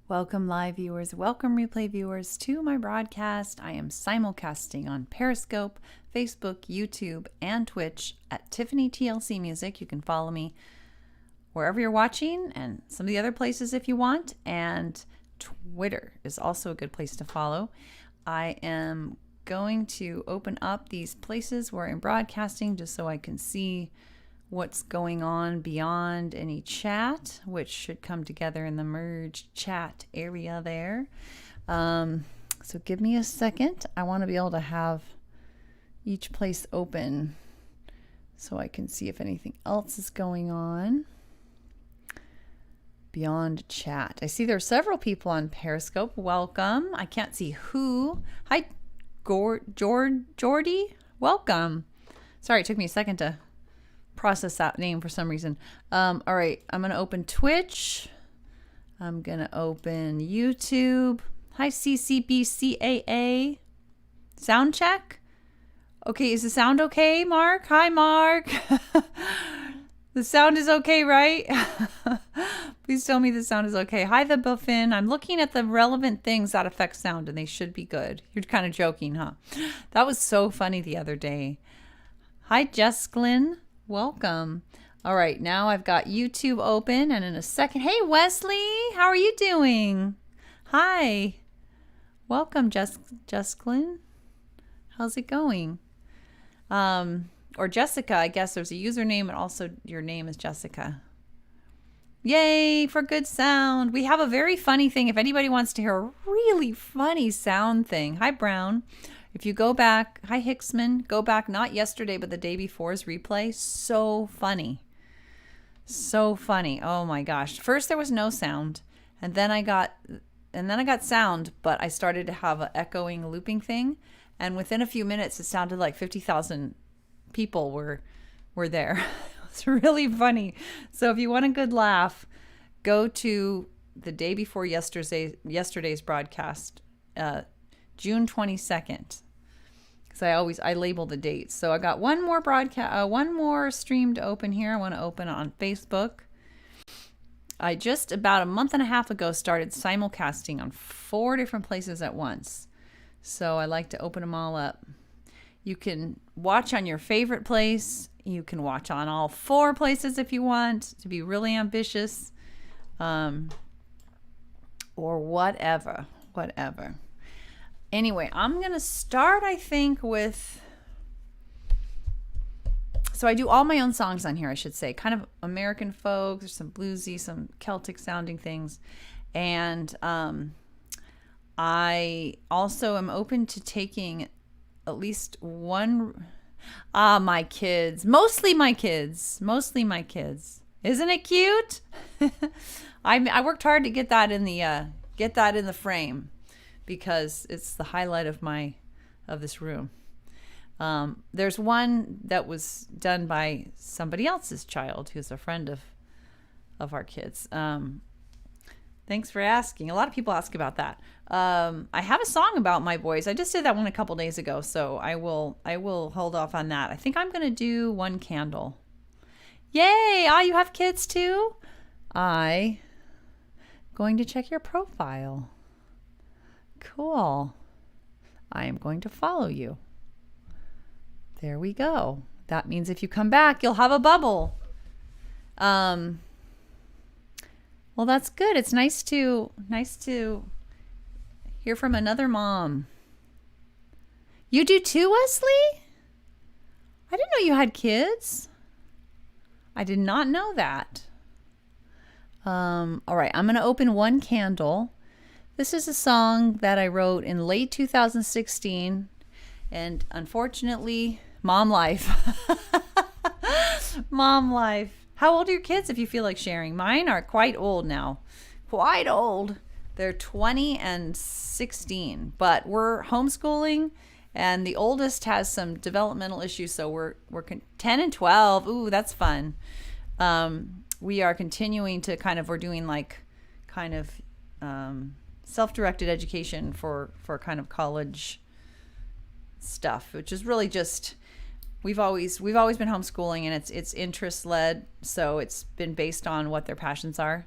Welcome, live viewers. Welcome, replay viewers, to my broadcast. I am simulcasting on Periscope, Facebook, YouTube, and Twitch at Tiffany TLC Music. You can follow me wherever you're watching and some of the other places if you want. And Twitter is also a good place to follow. I am going to open up these places where I'm broadcasting just so I can see what's going on beyond any chat, which should come together in the merged chat area there. So give me a second. I want to be able to have each place open so I can see if anything else is going on beyond chat. I see there are several people on Periscope. Welcome. I can't see who. Hi, Jordy. Welcome. Sorry, it took me a second to process that name for some reason. All right, I'm going to open Twitch. I'm going to open YouTube. Hi, CCBCAA. Sound check. Okay, is the sound okay, Mark? Hi, Mark. The sound is okay, right? Please tell me the sound is okay. Hi, the Buffin. I'm looking at the relevant things that affect sound, and they should be good. You're kind of joking, huh? That was so funny the other day. Hi, Jesslyn. Welcome. All right, now I've got YouTube open, and in a second, hey Wesley, how are you doing? Hi. Welcome, Jesslyn. How's it going? Or Jessica, I guess there's a username, and also your name is Jessica. Yay for good sound. We have a very funny thing. If anybody wants to hear a really funny sound thing, hi Brown. If you go back, hi Hicksman, go back not yesterday but the day before's replay. So funny. So funny. Oh my gosh. First there was no sound, and then I got sound, but I started to have an echoing looping thing, and within a few minutes it sounded like 50,000 people were there. It's really funny. So if you want a good laugh, go to the day before yesterday's broadcast, June 22nd. Because I label the dates. So I got one more stream to open here. I want to open on Facebook. I just about a month and a half ago started simulcasting on 4 different places at once. So I like to open them all up. You can watch on your favorite place. You can watch on all 4 places if you want to be really ambitious. Or whatever. Anyway, I'm going to start, I think, with... So I do all my own songs on here, I should say. Kind of American folk. There's some bluesy, some Celtic sounding things. And I also am open to taking at least one... my kids. Mostly my kids. Isn't it cute? I worked hard to get that in the frame, because it's the highlight of this room. There's one that was done by somebody else's child who's a friend of our kids. Thanks for asking. A lot of people ask about that. I have a song about my boys. I just did that one a couple days ago, so I will hold off on that. I think I'm going to do One Candle. Yay! You have kids too? Going to check your profile. Cool. I am going to follow you. There we go. That means if you come back, you'll have a bubble. Well, that's good. It's nice to hear from another mom. You do too, Wesley? I didn't know you had kids. I did not know that. All right, I'm going to open One Candle. This is a song that I wrote in late 2016, and unfortunately, mom life. Mom life. How old are your kids, if you feel like sharing? Mine are quite old now. Quite old. They're 20 and 16, but we're homeschooling, and the oldest has some developmental issues, so we're 10 and 12. Ooh, that's fun. We are continuing to we're doing self-directed education for kind of college stuff, which is really just we've always been homeschooling, and it's interest led, so it's been based on what their passions are.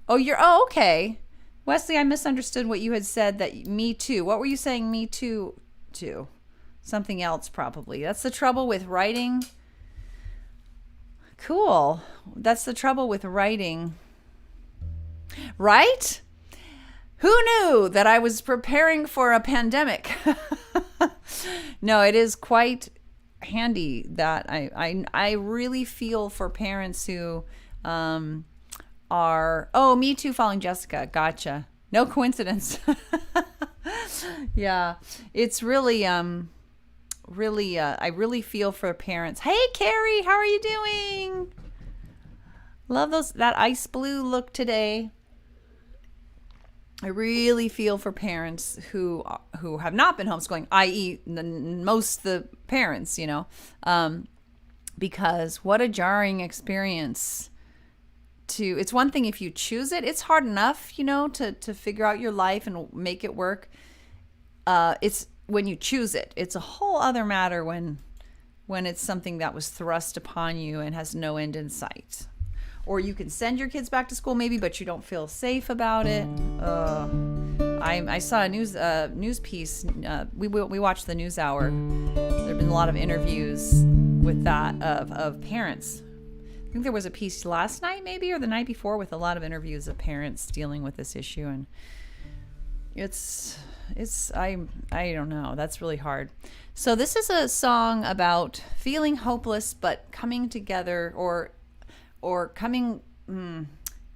Oh, okay. Wesley, I misunderstood what you had said, that me too. What were you saying me too to? Something else probably. That's the trouble with writing. Cool. That's the trouble with writing. Right? Who knew that I was preparing for a pandemic? No, it is quite handy that I really feel for parents who are, oh, me too, following Jessica. Gotcha. No coincidence. Yeah, it's really I really feel for parents. Hey, Carrie, how are you doing? Love that ice blue look today. I really feel for parents who have not been homeschooling, i.e., most the parents, because what a jarring experience. It's one thing if you choose it. It's hard enough, to figure out your life and make it work. It's when you choose it. It's a whole other matter when it's something that was thrust upon you and has no end in sight. Or you can send your kids back to school maybe, but you don't feel safe about it. I saw a news piece. We watched the NewsHour. There have been a lot of interviews with that of parents. I think there was a piece last night maybe or the night before with a lot of interviews of parents dealing with this issue, and I don't know. That's really hard. So this is a song about feeling hopeless but coming together or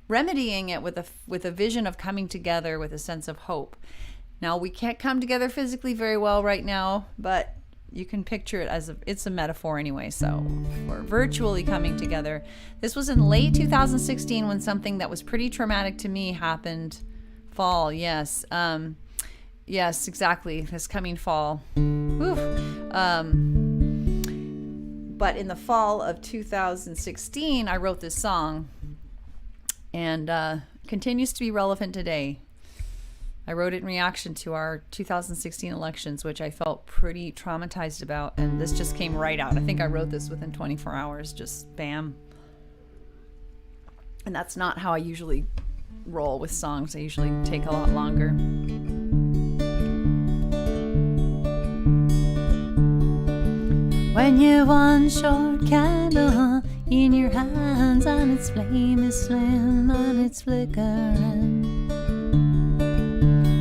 remedying it with a vision of coming together with a sense of hope. Now, we can't come together physically very well right now, but you can picture it as it's a metaphor anyway. So we're virtually coming together. This was in late 2016 when something that was pretty traumatic to me happened. Fall, yes. Yes, exactly. This coming fall. Oof. But in the fall of 2016, I wrote this song, and continues to be relevant today. I wrote it in reaction to our 2016 elections, which I felt pretty traumatized about, and this just came right out. I think I wrote this within 24 hours, just bam. And that's not how I usually roll with songs. I usually take a lot longer. When you've one short candle in your hands and its flame is slim and it's flickering,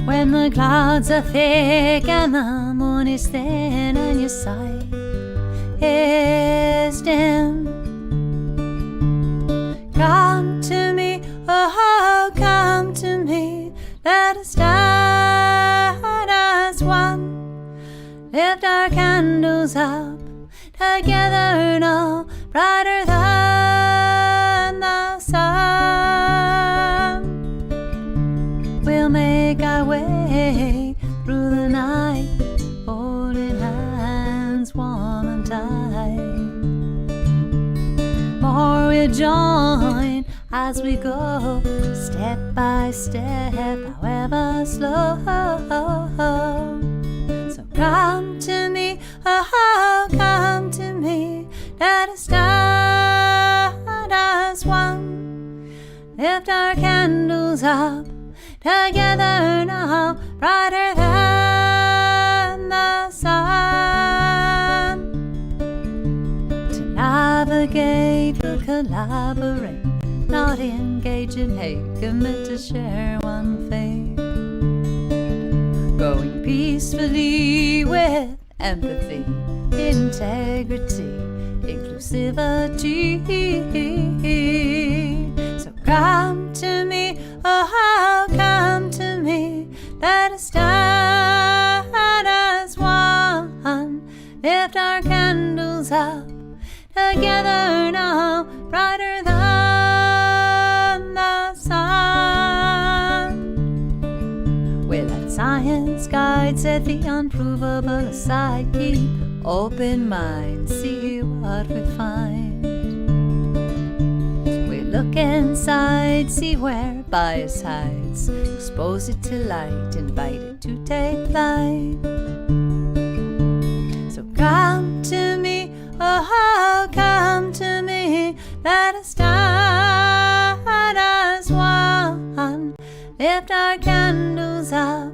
when the clouds are thick and the moon is thin and your sight is dim, come to me, oh, come to me, let us stand as one, lift our candles up together now, brighter than the sun. We'll make our way through the night, holding hands warm and tight. More we'll join as we go, step by step, however slow. So come to me, oh, come to me, let us stand as one, lift our candles up together now, brighter than the sun. To navigate, we'll collaborate, not engage in hate, commit to share one fate, going peacefully with empathy, integrity, inclusivity. So come to me, oh, come to me, let us stand as one, lift our candles up together now, brighter than the sun. We let science guide, set the unprovable aside, keep open mind, see what we find. We look inside, see where bias hides, expose it to light, invite it to take flight. So come to me, oh, come to me, let us stand as one, lift our candles up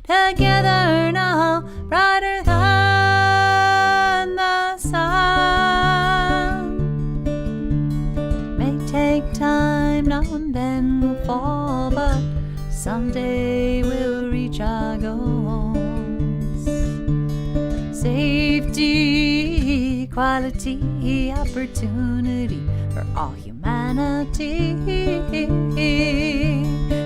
together now, brighter than the sun. May take time, now and then we'll fall, but someday we'll reach our goals. Safety, equality, opportunity for all humanity.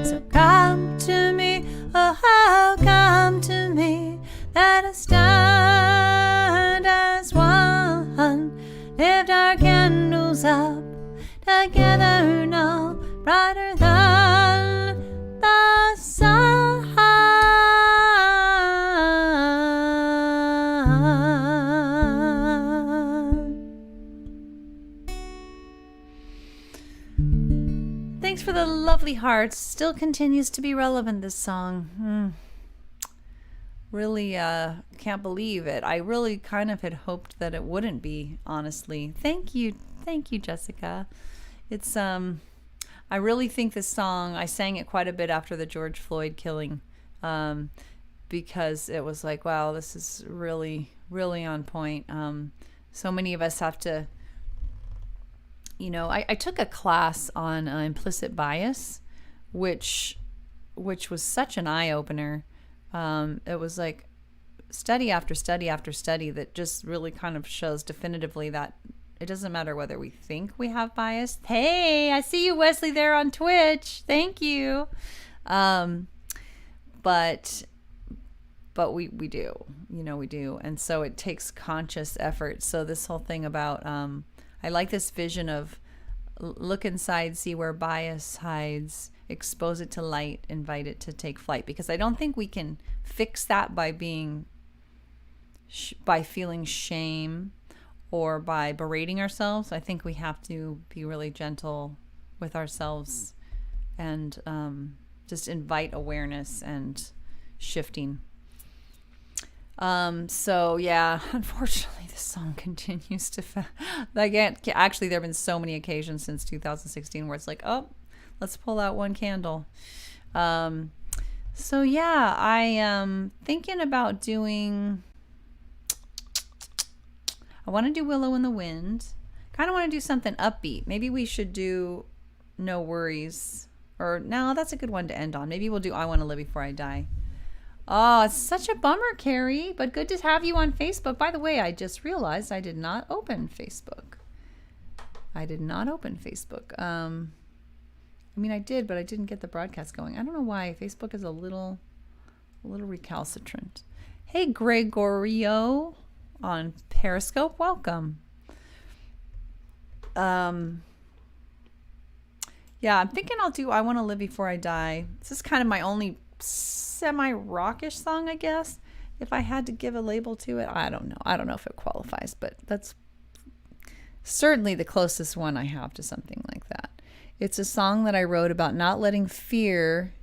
So come to me, oh, come to me, let us stand as one, lift our candles up together now, brighter than the sun. Thanks for the lovely hearts. Still continues to be relevant, this song. Really can't believe it. I really kind of had hoped that it wouldn't be, honestly. Thank you, Jessica. It's I really think this song, I sang it quite a bit after the George Floyd killing, because it was like, wow, this is really, really on point. So many of us have to, you know, I took a class on implicit bias, which was such an eye-opener. It was like study after study after study that just really kind of shows definitively that it doesn't matter whether we think we have bias. Hey, I see you, Wesley, there on Twitch. Thank you. But we do, you know, we do. And so it takes conscious effort. So this whole thing about, I like this vision of look inside, see where bias hides, expose it to light, invite it to take flight. Because I don't think we can fix that by by feeling shame or by berating ourselves. I think we have to be really gentle with ourselves and just invite awareness and shifting. So yeah, unfortunately this song continues to actually there have been so many occasions since 2016 where it's like, oh, let's pull out one candle. So yeah, I am thinking about doing, I want to do Willow in the Wind. Kind of want to do something upbeat. Maybe we should do No Worries, or no, that's a good one to end on. Maybe we'll do I Want to Live Before I Die. Oh, it's such a bummer, Carrie, but good to have you on Facebook. By the way, I just realized I did not open Facebook. I mean, I did, but I didn't get the broadcast going. I don't know why. Facebook is a little recalcitrant. Hey, Gregorio on Periscope. Welcome. Yeah, I'm thinking I'll do I Want to Live Before I Die. This is kind of my only semi-rockish song, I guess. If I had to give a label to it, I don't know. I don't know if it qualifies, but that's certainly the closest one I have to something like that. It's a song that I wrote about not letting fear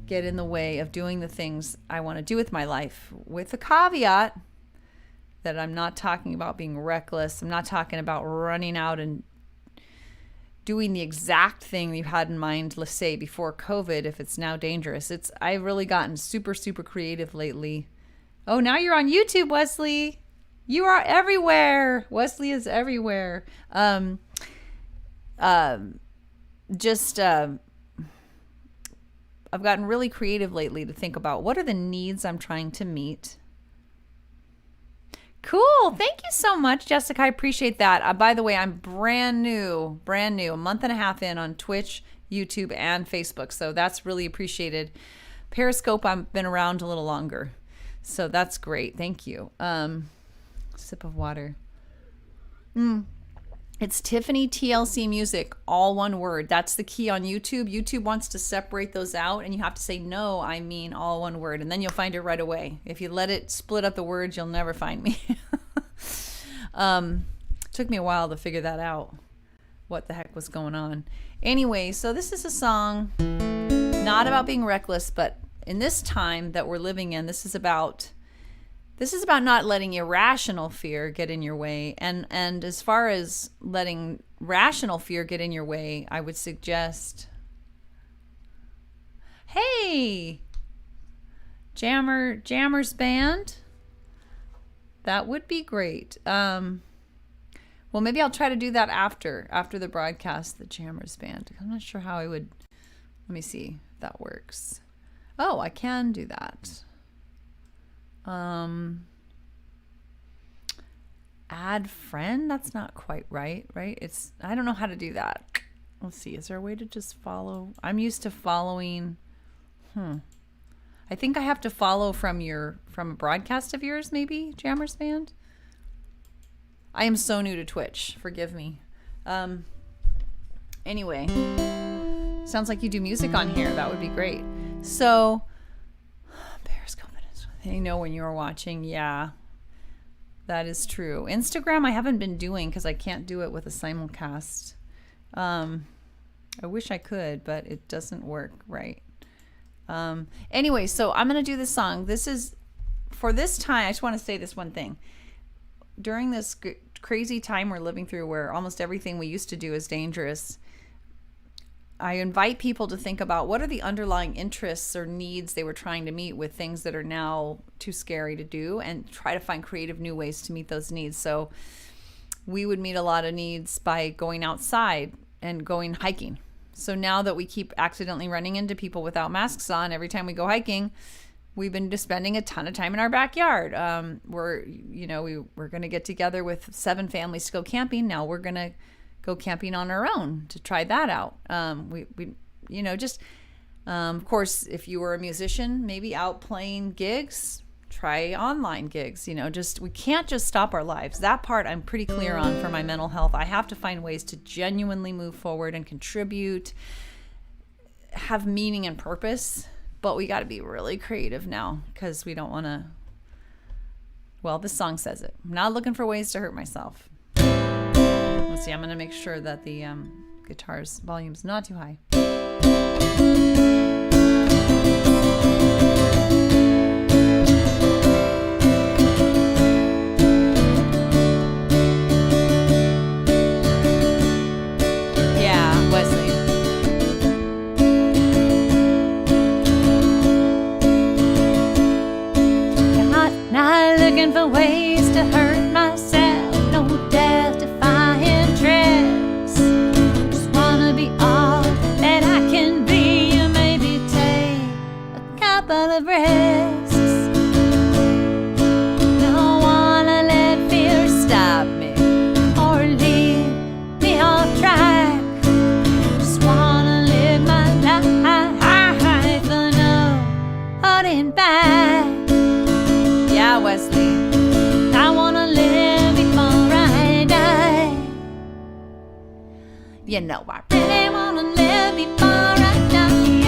get in the way of doing the things I want to do with my life, with the caveat that I'm not talking about being reckless. I'm not talking about running out and doing the exact thing you had in mind, let's say, before COVID, if it's now dangerous. I've really gotten super, super creative lately. Oh, now you're on YouTube, Wesley. You are everywhere. Wesley is everywhere. I've gotten really creative lately to think about what are the needs I'm trying to meet. Cool. Thank you so much, Jessica. I appreciate that. By the way, I'm brand new, a month and a half in on Twitch, YouTube, and Facebook. So that's really appreciated. Periscope, I've been around a little longer. So that's great. Thank you. Sip of water. It's Tiffany TLC Music, all one word. That's the key on YouTube. YouTube wants to separate those out, and you have to say, no, I mean all one word, and then you'll find it right away. If you let it split up the words, you'll never find me. Took me a while to figure that out, what the heck was going on. Anyway, so this is a song not about being reckless, but in this time that we're living in, this is about not letting irrational fear get in your way. And as far as letting rational fear get in your way, I would suggest, Hey, Jammers Band. That would be great. Well, maybe I'll try to do that after the broadcast, the Jammers Band. I'm not sure how I would. Let me see if that works. Oh, I can do that. Add friend? That's not quite right? It's, I don't know how to do that. Let's see. Is there a way to just follow? I'm used to following. I think I have to follow from a broadcast of yours, maybe, Jammers Band. I am so new to Twitch. Forgive me. Anyway, sounds like you do music on here. That would be great. So, Periscope. They know when you're watching. Yeah, that is true. Instagram I haven't been doing because I can't do it with a simulcast. I wish I could, but it doesn't work right. Anyway, so I'm going to do this song. This is, for this time, I just want to say this one thing. During this crazy time we're living through where almost everything we used to do is dangerous, I invite people to think about what are the underlying interests or needs they were trying to meet with things that are now too scary to do, and try to find creative new ways to meet those needs. So we would meet a lot of needs by going outside and going hiking. So now that we keep accidentally running into people without masks on every time we go hiking, we've been just spending a ton of time in our backyard. We're going to get together with 7 families to go camping. Now we're going to go camping on our own to try that out. Of course, if you were a musician, maybe out playing gigs, try online gigs. We can't just stop our lives. That part I'm pretty clear on for my mental health. I have to find ways to genuinely move forward and contribute, have meaning and purpose. But we got to be really creative now because we don't want to. Well, this song says it. I'm not looking for ways to hurt myself. Let's see. I'm going to make sure that the guitar's volume's not too high. Yeah, Wesley. Not looking for ways to hurt myself, no death-defying tricks. Just wanna be all that I can be, or maybe take a couple of risks. Don't wanna let fear stop me or lead me off track. Just wanna live my life, but no holding back. Yeah, Wesley, I wanna live before I die. You know I really wanna live before I die.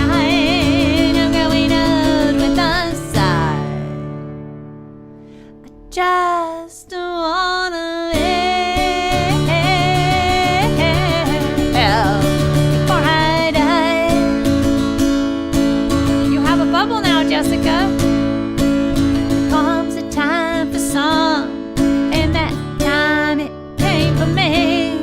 I'm going out with a sigh. I just wanna live before I die. You have a bubble now, Jessica. Time for some, and that time it came for me.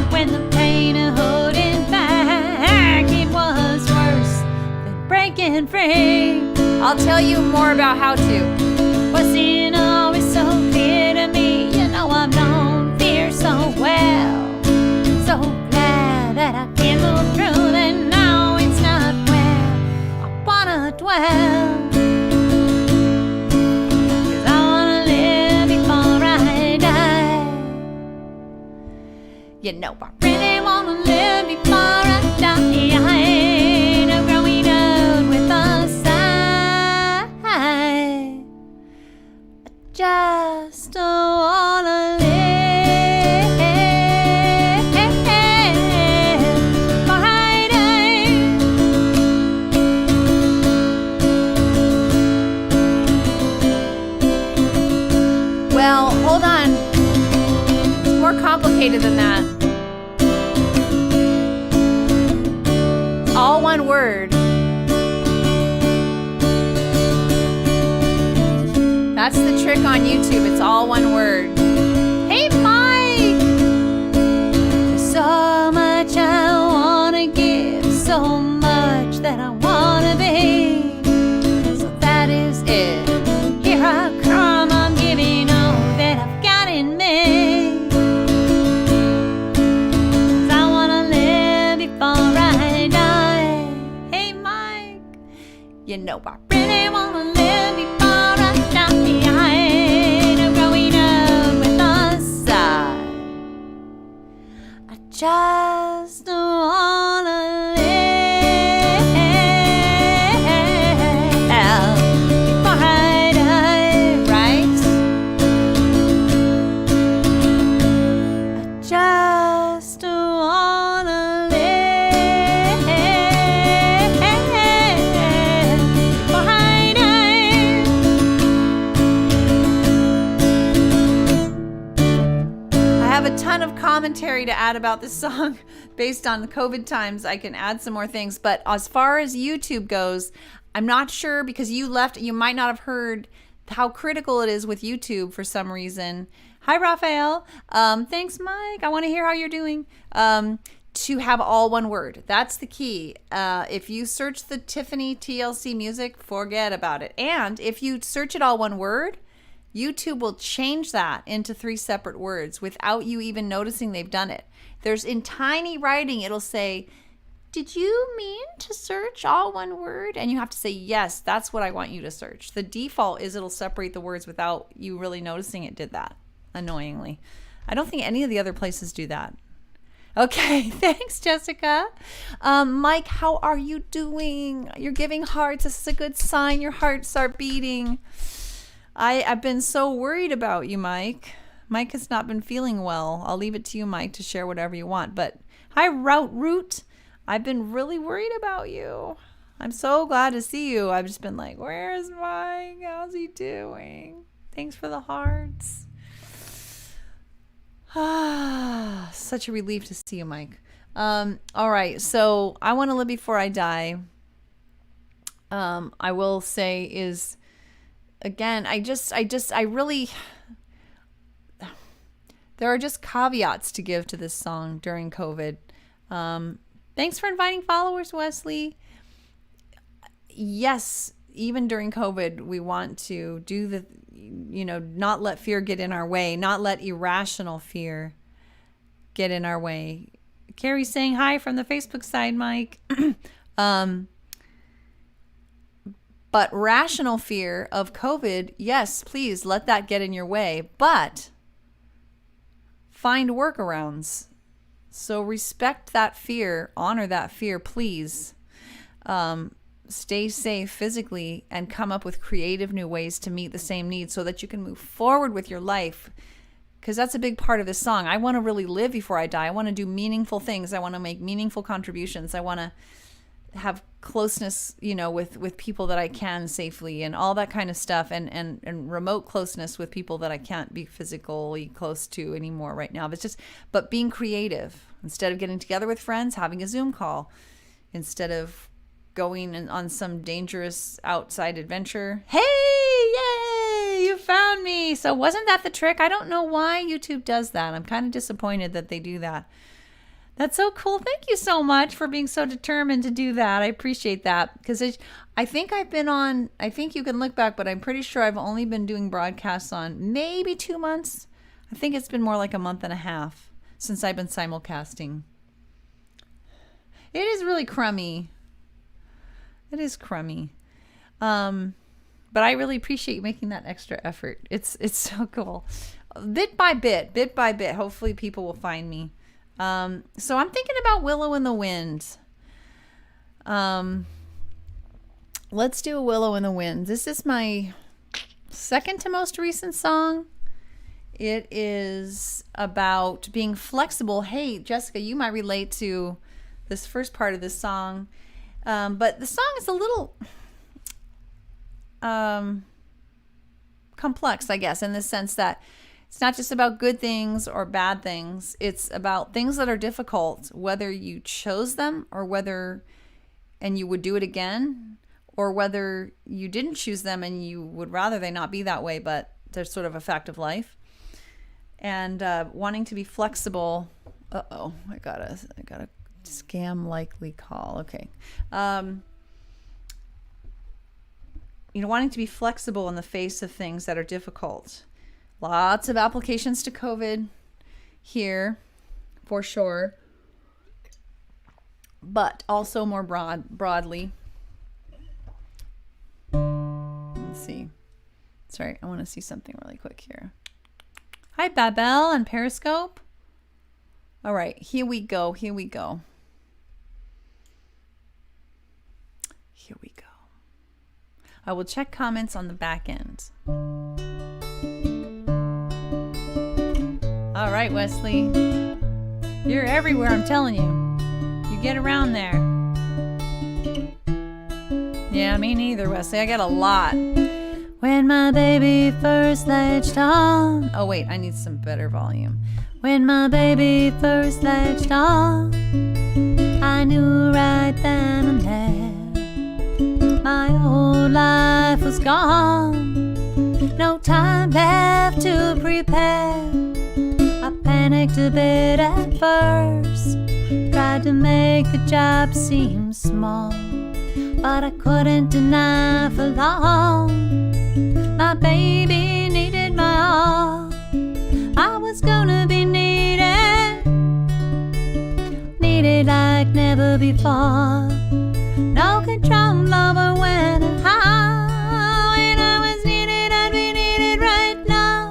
When the pain of holding back, it was worse than breaking free. I'll tell you more about how to. Wasn't always so clear to me. You know I've known fear so well. So glad that I can move through that now. It's not where I wanna dwell. You know I really wanna live before I die. I'm growing old with a sigh. I just wanna live before I die. Well, hold on. It's more complicated than that. All one word. That's the trick on YouTube. It's all one word. Hey, Mike! There's so much I wanna give, so much that I wanna be. You know I really wanna live before I die. No growing up with the side. I just wanna live before I die, right? I just wanna live before I die. I have a ton of commentary to add about this song based on the COVID times. I can add some more things, but as far as YouTube goes, I'm not sure because you left. You might not have heard how critical it is with YouTube for some reason. Hi, Raphael. Thanks, Mike. I want to hear how you're doing. To have all one word. That's the key. If you search the Tiffany TLC music, forget about it. And if you search it all one word, YouTube will change that into 3 separate words without you even noticing they've done it. There's in tiny writing, it'll say, did you mean to search all one word? And you have to say, yes, that's what I want you to search. The default is it'll separate the words without you really noticing it did that, annoyingly. I don't think any of the other places do that. Okay, thanks, Jessica. Mike, how are you doing? You're giving hearts. This is a good sign. Your hearts are beating. I've been so worried about you, Mike. Mike has not been feeling well. I'll leave it to you, Mike, to share whatever you want. But hi, Root. I've been really worried about you. I'm so glad to see you. I've just been like, where's Mike? How's he doing? Thanks for the hearts. Such a relief to see you, Mike. All right. So I want to live before I die. I will say is, again, I really, there are just caveats to give to this song during COVID. Thanks for inviting followers, Wesley. Yes, even during COVID, we want to do the, not let fear get in our way, not let irrational fear get in our way. Carrie's saying hi from the Facebook side, Mike. But rational fear of COVID, yes, please let that get in your way, but find workarounds. So respect that fear, honor that fear, please. Stay safe physically and come up with creative new ways to meet the same needs so that you can move forward with your life. Because that's a big part of this song. I want to really live before I die. I want to do meaningful things. I want to make meaningful contributions. I want to have closeness, with people that I can safely and all that kind of stuff, and remote closeness with people that I can't be physically close to anymore right now. But being creative. Instead of getting together with friends, having a Zoom call. Instead of going on some dangerous outside adventure. Hey, yay, you found me. So wasn't that the trick? I don't know why YouTube does that. I'm kind of disappointed that they do that. That's so cool. Thank you so much for being so determined to do that. I appreciate that. Because I think you can look back, but I'm pretty sure I've only been doing broadcasts on maybe 2 months. I think it's been more like a month and a half since I've been simulcasting. It is really crummy. It is crummy. But I really appreciate you making that extra effort. It's so cool. Bit by bit, hopefully people will find me. So I'm thinking about Willow in the Wind. Let's do a Willow in the Wind. This is my second to most recent song. It is about being flexible. Hey, Jessica, you might relate to this first part of this song. But the song is a little complex, I guess, in the sense that it's not just about good things or bad things. It's about things that are difficult, whether you chose them and you would do it again, or whether you didn't choose them and you would rather they not be that way, but they're sort of a fact of life. And wanting to be flexible. Uh-oh, I got a scam likely call. Okay. Wanting to be flexible in the face of things that are difficult. Lots of applications to COVID here, for sure. But also more broadly, see. Sorry, I want to see something really quick here. Hi, Babel and Periscope. All right, here we go. Here we go. Here we go. I will check comments on the back end. All right, Wesley. You're everywhere, I'm telling you. You get around there. Yeah, me neither, Wesley. I got a lot. When my baby first latched on. Oh, wait, I need some better volume. When my baby first latched on, I knew right then and there my whole life was gone. No time left to prepare. I panicked a bit at first, tried to make the job seem small, but I couldn't deny for long. My baby needed my all. I was gonna be needed like never before. No control over when and how. When I was needed, I'd be needed right now.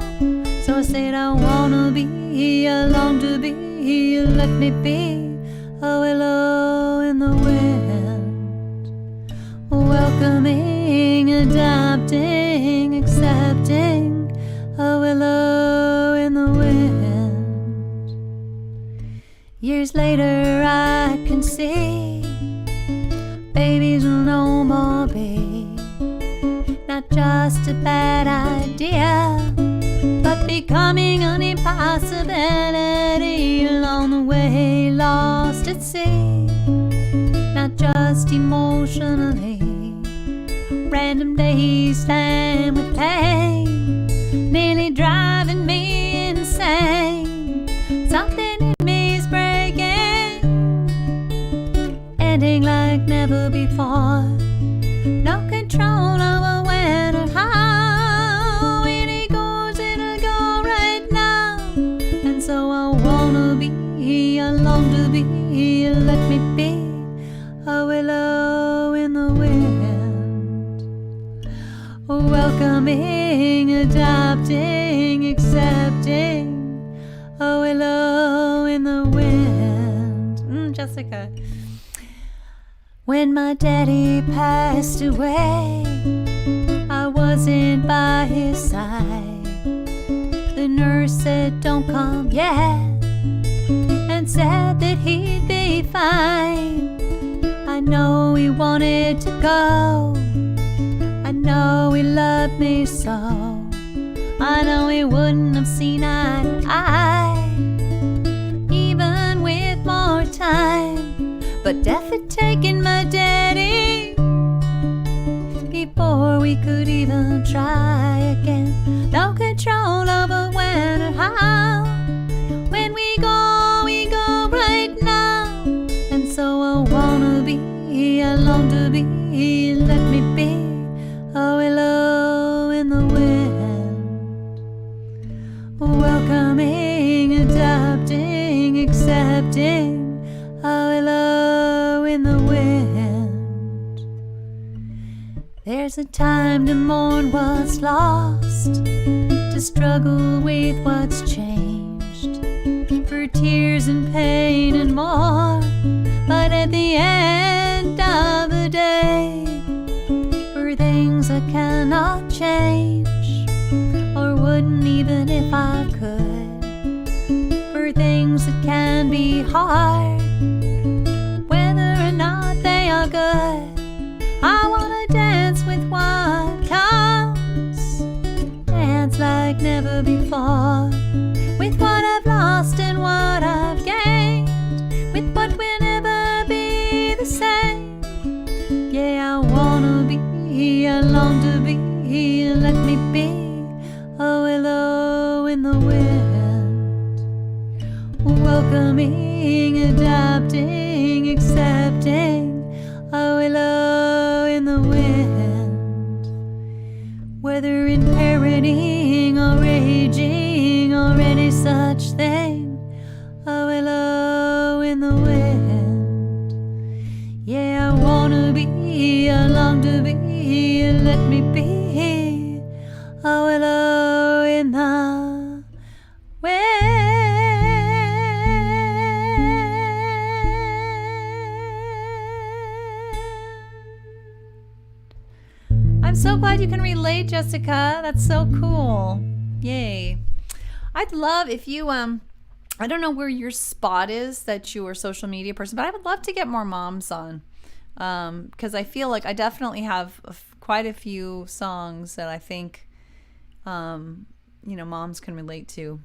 So I said I wanna be, I long to be, let me be a willow in the wind, welcoming, adapting, accepting, a willow in the wind. Years later I can see babies will no more be not just a bad idea, but becoming an impossibility. Along the way, lost at sea, not just emotionally. Random days slammed with pain, nearly driving me insane. Something in me is breaking, ending like never before. No control over when or how. When it goes, it'll go right now. And so I wanna be, I long to be, let me be a willow in the wind, welcoming, adapting, accepting, a willow in the wind. Jessica. When my daddy passed away, I wasn't by his side. The nurse said, "Don't come yet," and said that he'd be fine. I know he wanted to go, I know he loved me so, I know he wouldn't have seen eye to eye, even with more time. But death had taken my daddy before we could even try again. No control over when or how. When we go right now. And so I wanna be, I long to be, let me be a willow in the wind, welcoming, adapting, accepting, a willow in the wind. There's a time to mourn what's lost, to struggle with what's changed, for tears and pain and more. But at the end of the day, for things I cannot change, or wouldn't even if I could, for things that can be hard, whether or not they are good, I wanna dance with what comes, dance like never before, with what I've lost and what I've gained, with what will never be the same. Yeah, I wanna be, I long to be, let me be a willow in the wind, welcoming, adapting, accepting, a willow in the wind. Whether in parenting or raging or any such thing, a willow in the wind. Yeah, I wanna be, I long to be, let me be so glad you can relate, Jessica. That's so cool. Yay. I'd love if you I don't know where your spot is that you are a social media person, but I would love to get more moms on. Because I feel like I definitely have quite a few songs that I think moms can relate to.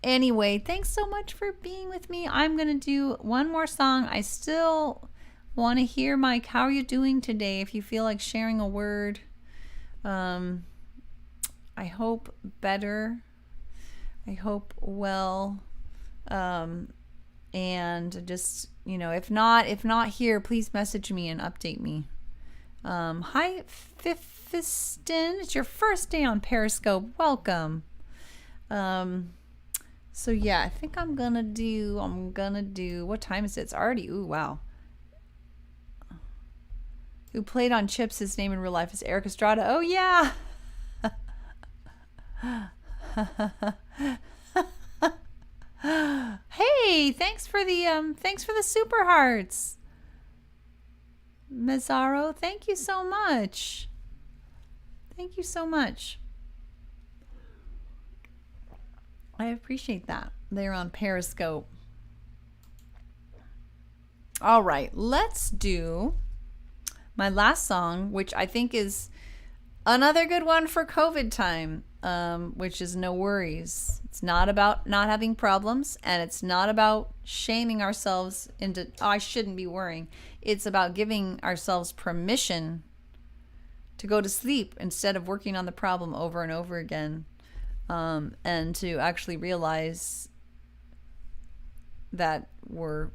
Anyway, thanks so much for being with me. I'm going to do one more song. I still want to hear, Mike, how are you doing today? If you feel like sharing a word, I hope better. I hope well. And just, if not here, please message me and update me. Hi, Fifiston. It's your first day on Periscope. Welcome. So yeah, I think I'm gonna do, what time is it? It's already, ooh, wow. Who played on Chips, his name in real life is Erik Estrada. Oh yeah. Hey, thanks for the super hearts. Mazzaro, thank you so much. Thank you so much. I appreciate that. They're on Periscope. All right, let's do my last song, which I think is another good one for COVID time, which is No Worries. It's not about not having problems, and it's not about shaming ourselves into, oh, I shouldn't be worrying. It's about giving ourselves permission to go to sleep instead of working on the problem over and over again. And to actually realize that we're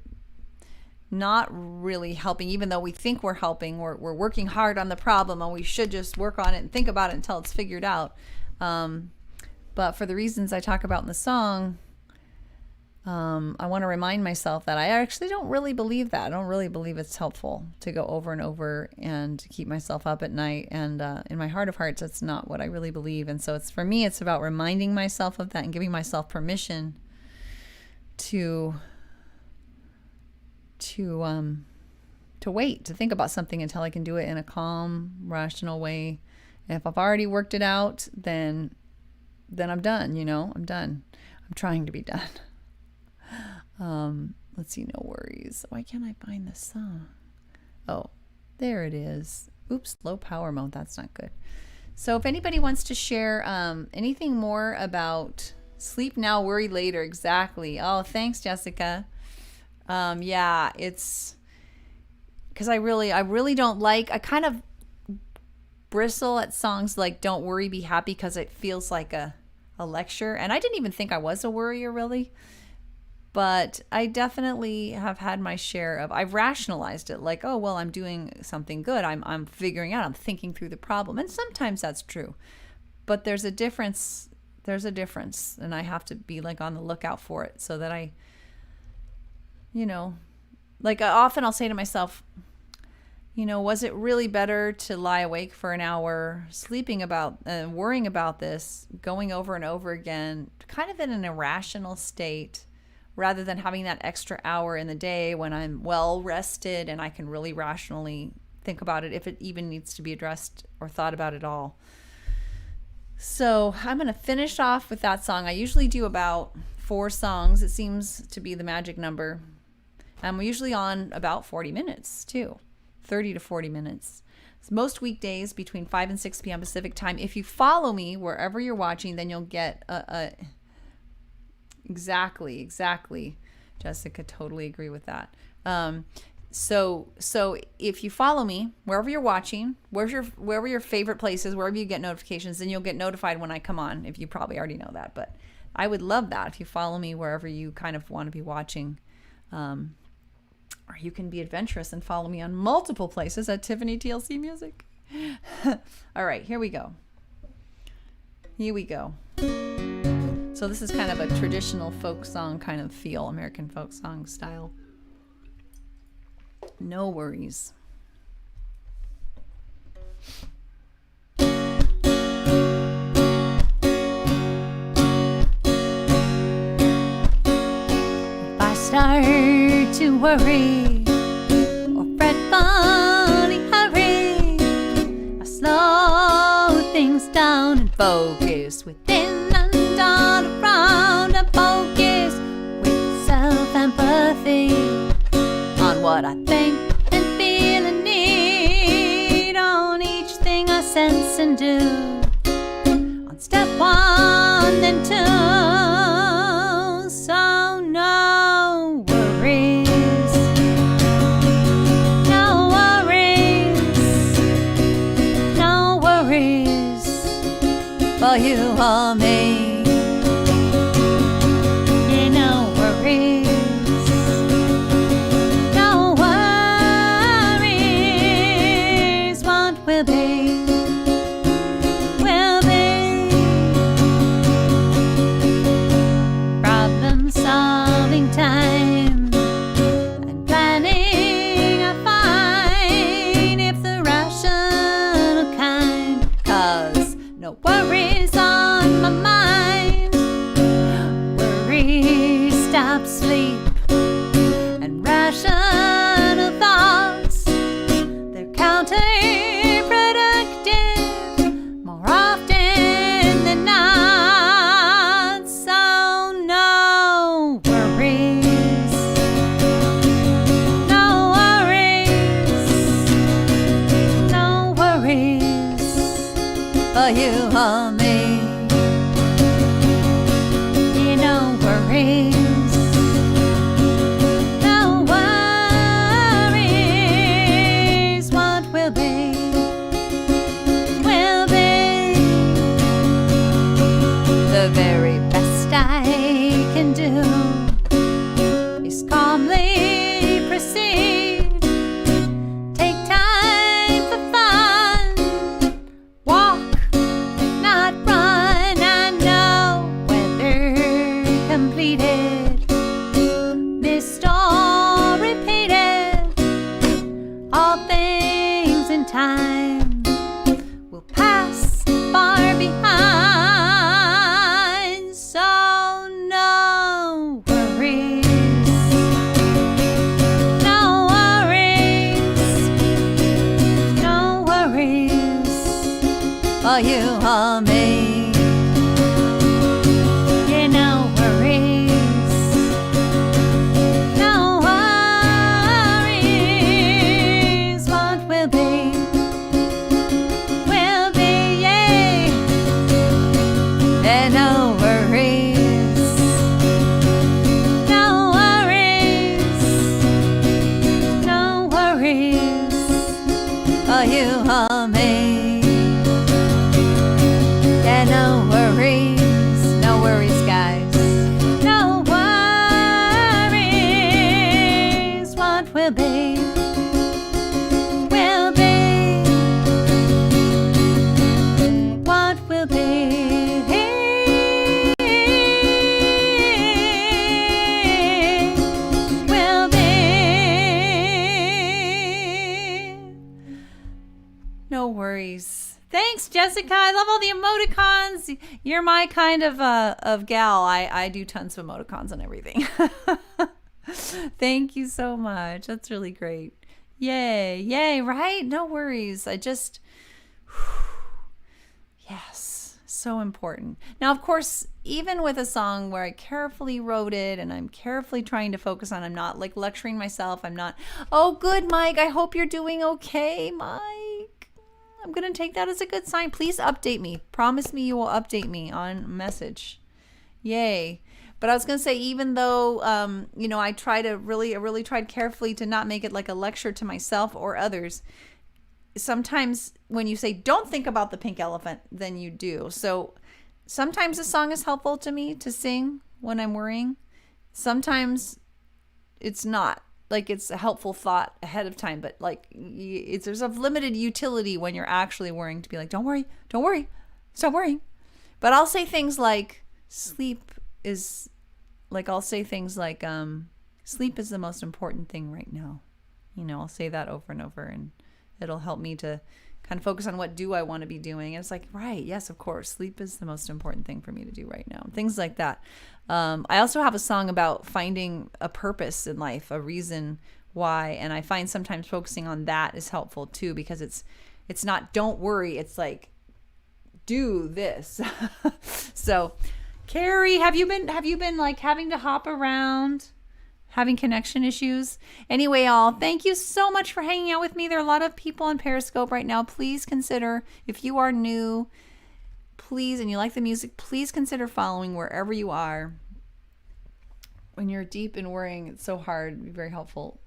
not really helping, even though we think we're helping. We're working hard on the problem, and we should just work on it and think about it until it's figured out. But for the reasons I talk about in the song, I want to remind myself that I actually don't really believe that. I don't really believe it's helpful to go over and over and keep myself up at night. And in my heart of hearts, that's not what I really believe. And so for me, it's about reminding myself of that and giving myself permission to wait, to think about something until I can do it in a calm, rational way. And if I've already worked it out, then I'm done. I'm done. I'm trying to be done. Let's see, No Worries. Why can't I find this song? Oh, there it is. Oops, low power mode. That's not good. So if anybody wants to share anything more about sleep now, worry later. Exactly. Oh, thanks, Jessica. Yeah, it's because I really don't like, I kind of bristle at songs like Don't Worry, Be Happy, because it feels like a lecture. And I didn't even think I was a worrier, really. But I definitely have had my share of, I've rationalized it like, oh, well, I'm doing something good. I'm figuring out, I'm thinking through the problem. And sometimes that's true. But there's a difference. And I have to be like on the lookout for it so that I, like often I'll say to myself, was it really better to lie awake for an hour, sleeping about, worrying about this, going over and over again, kind of in an irrational state, rather than having that extra hour in the day when I'm well rested and I can really rationally think about it, if it even needs to be addressed or thought about at all. So I'm going to finish off with that song. I usually do about 4 songs. It seems to be the magic number. I'm usually on about 40 minutes too, 30 to 40 minutes. It's most weekdays between 5 and 6 p.m. Pacific time. If you follow me wherever you're watching, then you'll get Exactly. Jessica, totally agree with that. So if you follow me wherever you're watching, wherever your favorite places, wherever you get notifications, then you'll get notified when I come on. If you probably already know that, but I would love that if you follow me wherever you kind of want to be watching. Or you can be adventurous and follow me on multiple places at Tiffany TLC Music. All right, here we go. So this is kind of a traditional folk song kind of feel, American folk song style. No Worries. If I start to worry or fret funny hurry, focus within and all around. I'm focused with self-empathy on what I think and feel and need, on each thing I sense and do, on step 1 and 2. So no worries, no worries, no worries for you or me. Yeah, no worries. Will be problem solving time and planning I find, if the rational kind, 'cause no worries on my mind. Worries stop sleep and rational thoughts, they're counterproductive more often than not. So no worries, no worries, no worries for you or me. Yeah, no worries. The very best I can do is calmly proceed. Take time for fun. Walk, not run. I know whether completed, missed or repeated, all things in time will pass far behind. For you or me. Yeah, no worries, no worries. What will be, yeah. And no worries, no worries, no worries for you or me. Yeah, no worries, no worries, guys. No worries. What will be, will be. What will be, will be. No worries. Thanks, Jessica. I love all the emoticons. You're my kind of gal. I do tons of emoticons and everything. Thank you so much. That's really great. Yay, yay, right? No worries. Yes, so important. Now, of course, even with a song where I carefully wrote it and I'm carefully trying to focus on, I'm not like lecturing myself. I'm not, oh, good, Mike. I hope you're doing okay, Mike. I'm going to take that as a good sign. Please update me. Promise me you will update me on message. Yay. But I was going to say, even though, I really tried carefully to not make it like a lecture to myself or others. Sometimes when you say, don't think about the pink elephant, then you do. So sometimes a song is helpful to me to sing when I'm worrying. Sometimes it's not. Like it's a helpful thought ahead of time, but like there's of limited utility when you're actually worrying to be like, don't worry, stop worrying. But I'll say things like sleep is the most important thing right now. I'll say that over and over, and it'll help me to kind of focus on what do I want to be doing. And it's like, right, yes, of course, sleep is the most important thing for me to do right now. Things like that. I also have a song about finding a purpose in life, a reason why. And I find sometimes focusing on that is helpful too, because it's not don't worry. It's like, do this. So, Carrie, have you been like having to hop around, having connection issues? Anyway, all, thank you so much for hanging out with me. There are a lot of people on Periscope right now. Please consider, if you are new, please, and you like the music, please consider following wherever you are. When you're deep in worrying, it's so hard. It'd be very helpful.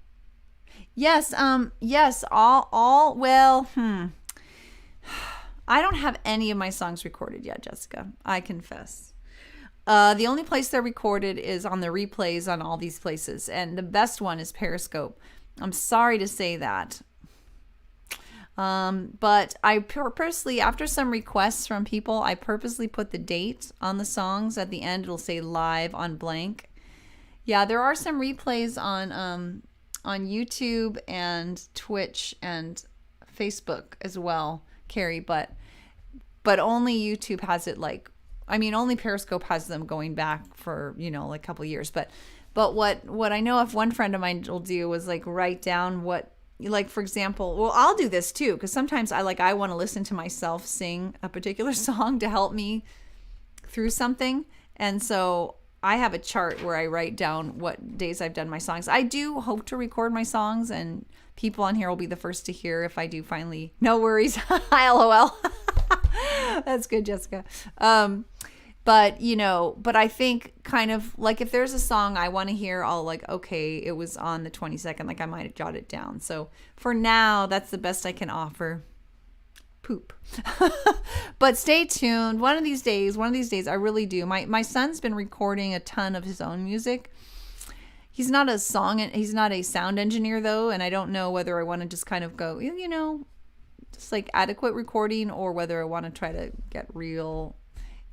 Yes, yes, well, I don't have any of my songs recorded yet, Jessica. I confess. The only place they're recorded is on the replays on all these places, and the best one is Periscope. I'm sorry to say that. But I purposely, after some requests from people, I purposely put the date on the songs. At the end, it'll say live on blank. Yeah, there are some replays on YouTube and Twitch and Facebook as well, Carrie, but only YouTube has it, like, I mean, only Periscope has them going back for, like a couple of years. But what I know of one friend of mine will do is like write down what, like, for example, well, I'll do this too, because sometimes I want to listen to myself sing a particular song to help me through something. And so I have a chart where I write down what days I've done my songs. I do hope to record my songs, and people on here will be the first to hear if I do finally. No worries. LOL. That's good, Jessica. But I think kind of like if there's a song I want to hear, I'll like, okay, it was on the 22nd, like I might jot it down. So for now, that's the best I can offer. Poop. But stay tuned. One of these days, I really do. My son's been recording a ton of his own music. He's not a sound engineer though, and I don't know whether I want to just kind of go, just like adequate recording, or whether I want to try to get real.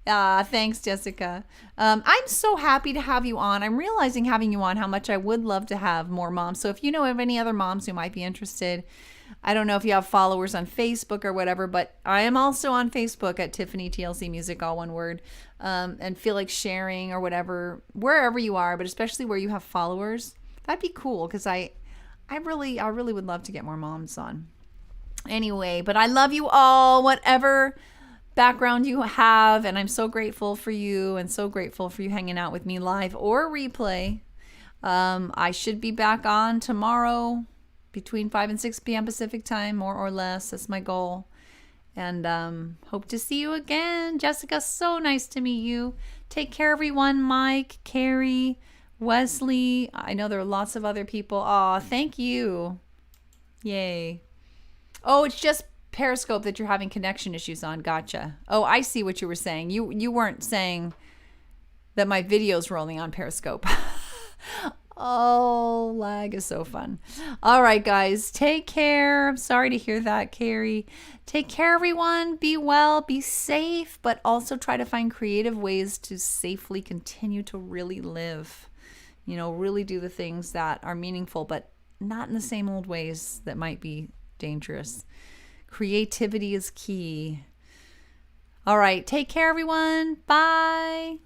Thanks, Jessica. I'm so happy to have you on. I'm realizing having you on how much I would love to have more moms. So if you know of any other moms who might be interested, I don't know if you have followers on Facebook or whatever, but I am also on Facebook at Tiffany TLC Music, all one word, and feel like sharing or whatever, wherever you are, but especially where you have followers. That'd be cool, because I really would love to get more moms on. Anyway, but I love you all, whatever background you have, and I'm so grateful for you, and so grateful for you hanging out with me live or replay. I should be back on tomorrow between 5 and 6 p.m. Pacific time, more or less. That's my goal. And hope to see you again. Jessica, so nice to meet you. Take care, everyone. Mike, Carrie, Wesley. I know there are lots of other people. Aw, thank you. Yay. Oh, it's just Periscope that you're having connection issues on. Gotcha. Oh, I see what you were saying. You weren't saying that my video's rolling on Periscope. Oh, lag is so fun. All right, guys, take care. I'm sorry to hear that, Carrie. Take care, everyone. Be well, be safe, but also try to find creative ways to safely continue to really live. Really do the things that are meaningful, but not in the same old ways that might be dangerous. Creativity is key. All right, take care, everyone. Bye.